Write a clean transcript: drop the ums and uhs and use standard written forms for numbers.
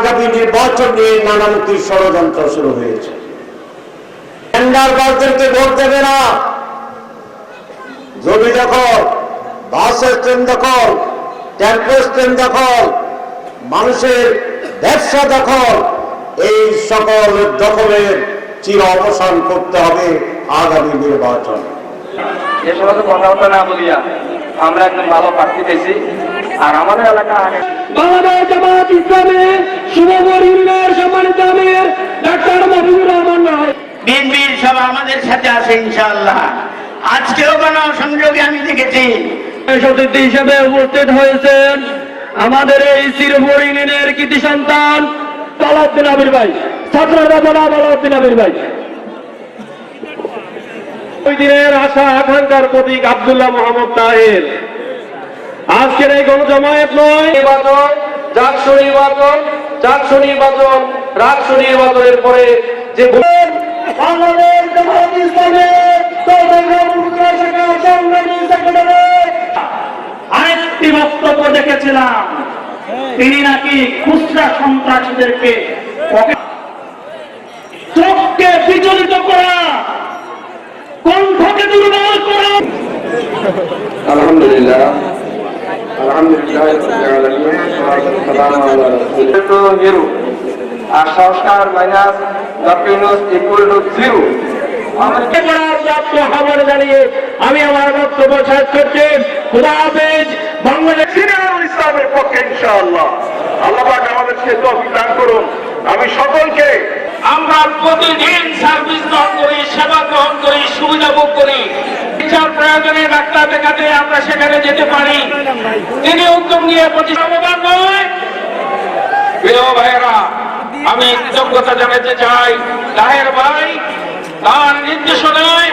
আগামী নির্বাচন নিয়ে নানামুখী ষড়যন্ত্র শুরু হয়েছে। টেন্ডারবাজদেরকে ভোট দেবে না, জমি দখল, বাস স্ট্যান্ড দখল, টেম্পো স্ট্যান্ড দখল, মানুষের ব্যবসা দখল, এই সকল দখলের চির অবসান করতে হবে আগামী নির্বাচন। এ সমস্ত কথাবার্তা না বলিয়া আমরা একজন ভালো প্রার্থী পেয়েছি। আর আমাদের এলাকা বাংলাদেশ জামাত ইসলামী শুভপুর ইউনিয়নের সম্মানিত আমির ডাক্তার মহিবুর রহমান রায় বিএনপির সভা আমাদের সাথে আছে ইনশাআল্লাহ। আজকেও গণসংযোগে আমি দেখেছি সতীর্থী হিসেবে উপস্থিত হয়েছেন আমাদের এই শ্রীপুর ইউনিয়নের কৃতি সন্তান আলাউদ্দিন আবির ভাই, ছাত্ররা জনাব আলাউদ্দিন আবির ভাই। ওই দিনের আশা আকাঙ্ক্ষার প্রতীক আব্দুল্লাহ মোহাম্মদ তাহের। আজকের এই গণজমায়েত নয়, নির্বাচন, জাকসু নির্বাচন, জাকসু নির্বাচন, রাকসু নির্বাচনের পরে যে বাংলাদেশ জামাত ইসলামের আরেকটি বক্তব্য দেখেছিলাম, তিনি নাকি খুচরা সন্ত্রাসীদেরকে চোখকে বিচলিত করা, কণ্ঠকে দুর্বল করা। আলহামদুলিল্লাহ আর সংস্কার মাইনাস ইকুয়াল টু 0 জানিয়ে আমি আমার বক্তব্য শেষ করছি। খুদা হাফেজ। বাংলাদেশ ইসলামের পক্ষে ইনশাআল্লাহ আল্লাহ পাক আমাদেরকে তৌফিক দান করুন। আমি সকলকে আমরা প্রতিদিন সার্ভিস গ্রহণ করি, সেবা গ্রহণ করি, সুবিধা ভোগ করি। চিকিৎসার প্রয়োজনে ডাক্তার দেখাতে আমরা সেখানে যেতে পারি। তিনি উদ্যোগ নিয়ে প্রতিষ্ঠাবান নয়। প্রিয় ভাইয়েরা, আমি কৃতজ্ঞতা জানাতে চাই তাহের ভাই, তার নির্দেশনায়